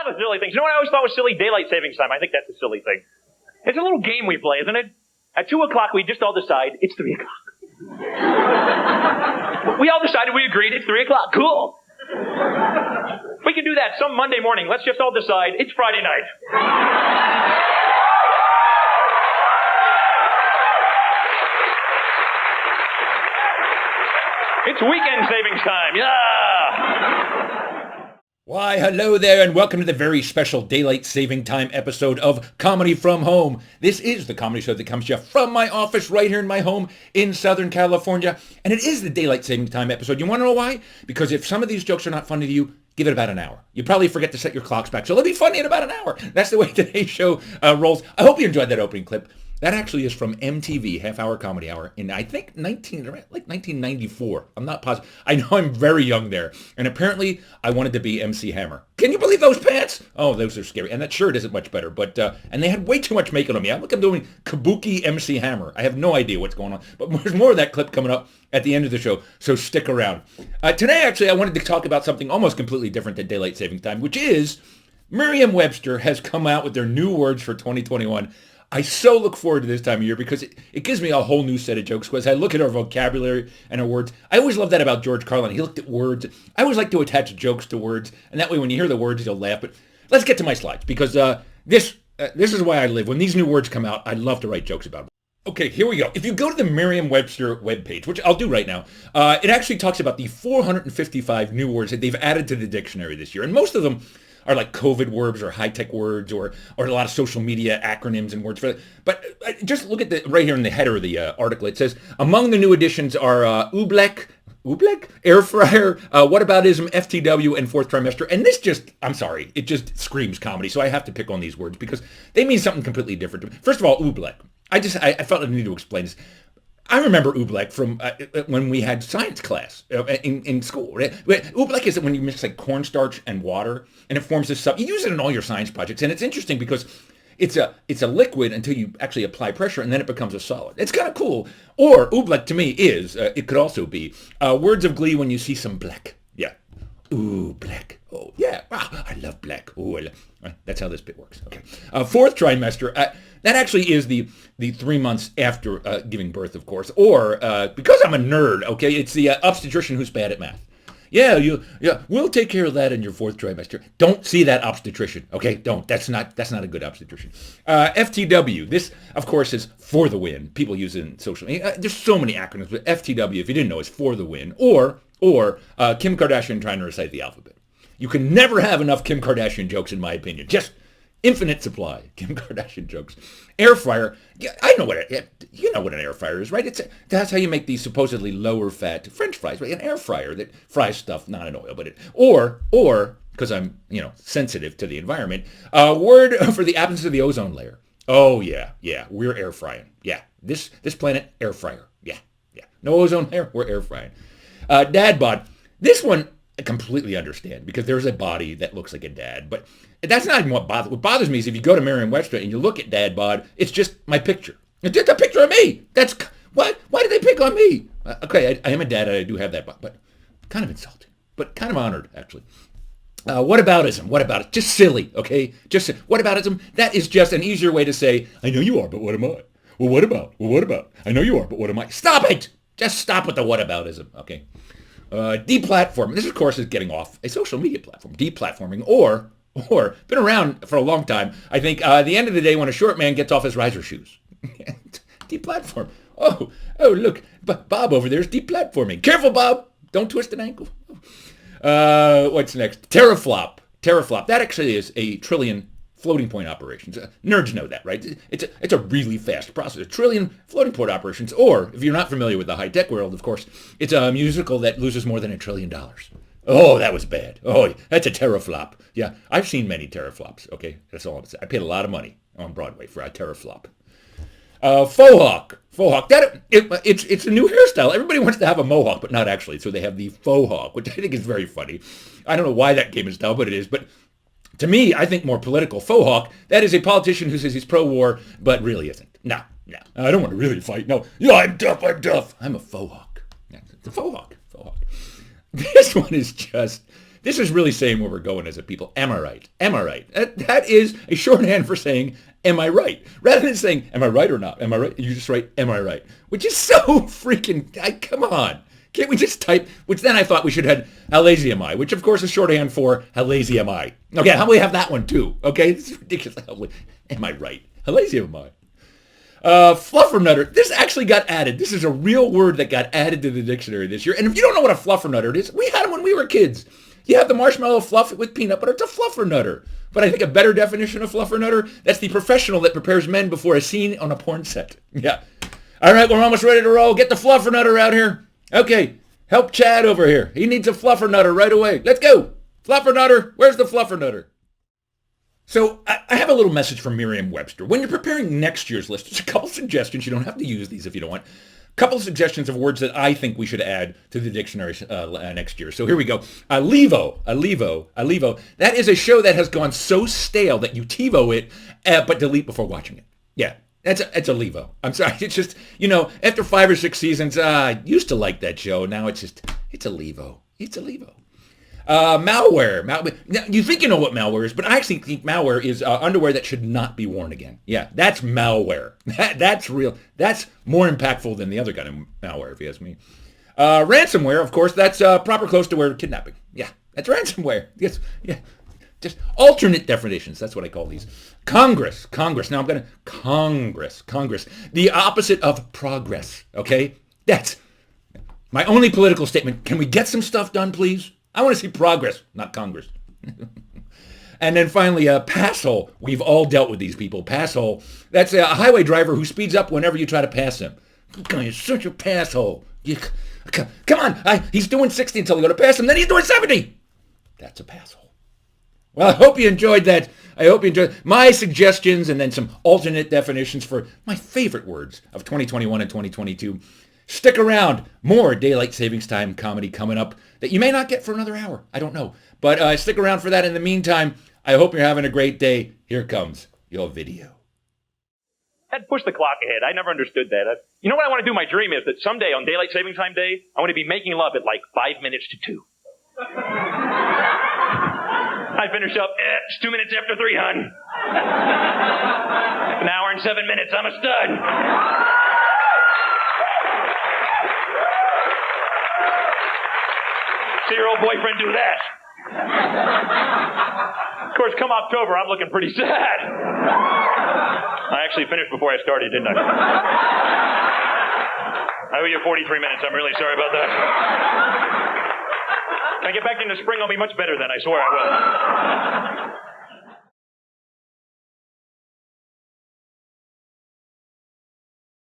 the silly things. You know what I always thought was silly? Daylight savings time. I think that's a silly thing. It's a little game we play, isn't it? At 2 o'clock, we just all decide it's 3 o'clock. We all decided, we agreed, it's 3 o'clock. Cool. We can do that some Monday morning. Let's just all decide it's Friday night. It's weekend savings time. Yeah. Why, hello there, and welcome to the very special Daylight Saving Time episode of Comedy from Home. This is the comedy show that comes to you from my office right here in my home in Southern California. And it is the Daylight Saving Time episode. You want to know why? Because if some of these jokes are not funny to you, give it about an hour. You probably forget to set your clocks back, so it'll be funny in about an hour. That's the way today's show rolls. I hope you enjoyed that opening clip. That actually is from MTV, Half Hour Comedy Hour, in I think 1994. I'm not positive. I know I'm very young there. And apparently I wanted to be MC Hammer. Can you believe those pants? Oh, those are scary. And that shirt isn't much better. But and they had way too much makeup on me. I'm doing Kabuki MC Hammer. I have no idea what's going on. But there's more of that clip coming up at the end of the show, so stick around. Today, actually, I wanted to talk about something almost completely different than Daylight Saving Time, which is Miriam Webster has come out with their new words for 2021. I so look forward to this time of year because it gives me a whole new set of jokes. Because I look at our vocabulary and our words. I always love that about George Carlin. He looked at words. I always like to attach jokes to words, and that way when you hear the words, you'll laugh. But let's get to my slides because this is why I live. When these new words come out, I love to write jokes about them. Okay, here we go. If you go to the Merriam-Webster webpage, which I'll do right now, it actually talks about the 455 new words that they've added to the dictionary this year. And most of them are like COVID words or high-tech words or a lot of social media acronyms and words for that. But just look at right here in the header of the article. It says, among the new additions are oobleck, air fryer, whataboutism, FTW, and fourth trimester. And this just, I'm sorry, it just screams comedy. So I have to pick on these words because they mean something completely different to me. First of all, oobleck. I felt I need to explain this. I remember oobleck from when we had science class in school. Oobleck is when you mix like cornstarch and water, and it forms this stuff. You use it in all your science projects, and it's interesting because it's a liquid until you actually apply pressure, and then it becomes a solid. It's kind of cool. Or oobleck to me is, it could also be words of glee when you see some black. Yeah. Ooh, black. Oh, yeah. Wow, I love black. Ooh, that's how this bit works. Okay. Fourth trimester. That actually is the 3 months after giving birth, of course. Or, because I'm a nerd, okay, it's the obstetrician who's bad at math. Yeah, we'll take care of that in your fourth trimester. Don't see that obstetrician, okay? Don't. That's not a good obstetrician. FTW. This, of course, is for the win. People use it in social media. There's so many acronyms, but FTW, if you didn't know, is for the win. Or Kim Kardashian trying to recite the alphabet. You can never have enough Kim Kardashian jokes, in my opinion. Just infinite supply. Kim Kardashian jokes. Air fryer. Yeah, I know you know what an air fryer is, right? That's how you make these supposedly lower fat French fries, right? An air fryer that fries stuff not in oil, but or because I'm sensitive to the environment. Word for the absence of the ozone layer. Oh yeah, we're air frying. Yeah, this planet air fryer. Yeah. No ozone layer, we're air frying. Dad bod. This one I completely understand because there's a body that looks like a dad, but that's not even what bothers. What bothers me is if you go to Merriam-Webster and you look at dad bod, it's just my picture. It's just a picture of me. That's what. Why did they pick on me? Okay, I am a dad and I do have that bod, but kind of insulting, but kind of honored actually. Whataboutism? What about it? Just silly, okay? Just whataboutism. That is just an easier way to say I know you are, but what am I? Well, what about? I know you are, but what am I? Stop it! Just stop with the whataboutism, okay? Deplatforming. This, of course, is getting off a social media platform. Deplatforming, or been around for a long time. I think the end of the day when a short man gets off his riser shoes. Deplatform. Oh, look, Bob over there is deplatforming. Careful, Bob. Don't twist an ankle. What's next? Teraflop. That actually is a trillion floating point operations. Nerds know that, right? It's a really fast process. A trillion floating point operations. Or, if you're not familiar with the high-tech world, of course, it's a musical that loses more than $1 trillion. Oh, that was bad. Oh, that's a teraflop. Yeah, I've seen many teraflops. Okay, that's all I'm saying. I paid a lot of money on Broadway for a teraflop. Faux hawk. It's a new hairstyle. Everybody wants to have a mohawk, but not actually. So they have the faux hawk, which I think is very funny. I don't know why that came in style, but it is. But to me, I think more political. Faux hawk, that is a politician who says he's pro-war, but really isn't. No. I don't want to really fight. No. Yeah, I'm tough. I'm a faux hawk. Yeah, it's a faux hawk. This one is just This is really saying where we're going as a people. Am I right? Am I right? That is a shorthand for saying, am I right? Rather than saying, am I right or not? Am I right? You just write, am I right? Which is so freaking, come on. Can't we just type, which then I thought we should have how lazy am I, which of course is shorthand for how lazy am I. Okay, how about we have that one too? Okay, this is ridiculous. Am I right? How lazy am I? Fluffernutter. This actually got added. This is a real word that got added to the dictionary this year. And if you don't know what a fluffernutter is, we had it when we were kids. You have the marshmallow fluff with peanut butter. It's a fluffernutter. But I think a better definition of fluffernutter, that's the professional that prepares men before a scene on a porn set. Yeah. All right, we're almost ready to roll. Get the fluffernutter out here. Okay, help Chad over here. He needs a fluffernutter right away. Let's go. Fluffernutter. Where's the fluffernutter? So I have a little message from Miriam Webster. When you're preparing next year's list, there's a couple suggestions. You don't have to use these if you don't want. A couple suggestions of words that I think we should add to the dictionary next year. So here we go. Levo. That is a show that has gone so stale that you TiVo it, but delete before watching it. Yeah, it's a Levo. I'm sorry. It's just, after 5 or 6 seasons, I used to like that show. Now it's a Levo. It's a Levo. Malware. Now, you think you know what malware is, but I actually think malware is underwear that should not be worn again. Yeah, that's malware. That's real. That's more impactful than the other kind of malware, if you ask me. Ransomware, of course, that's proper close to word kidnapping. Yeah, that's ransomware. Yes, yeah. Just alternate definitions. That's what I call these. Congress. Now I'm going to... Congress. The opposite of progress, okay? That's my only political statement. Can we get some stuff done, please? I want to see progress, not Congress. And then finally, passhole. We've all dealt with these people. Passhole. That's a highway driver who speeds up whenever you try to pass him. That guy is such a passhole. Come on. He's doing 60 until you go to pass him. Then he's doing 70. That's a passhole. Well, I hope you enjoyed that. I hope you enjoyed my suggestions and then some alternate definitions for my favorite words of 2021 and 2022. Stick around. More Daylight Savings Time comedy coming up that you may not get for another hour. I don't know. But stick around for that. In the meantime, I hope you're having a great day. Here comes your video. I'd push the clock ahead. I never understood that. You know what I want to do? My dream is that someday on Daylight Savings Time Day, I want to be making love at like 5 minutes to 2. I finish up, it's 2 minutes after 3, hon. An hour and 7 minutes. I'm a stud. See your old boyfriend do that. Of course, come October, I'm looking pretty sad. I actually finished before I started, didn't I? I owe you 43 minutes. I'm really sorry about that. When I get back in the spring, I'll be much better then. I swear I will.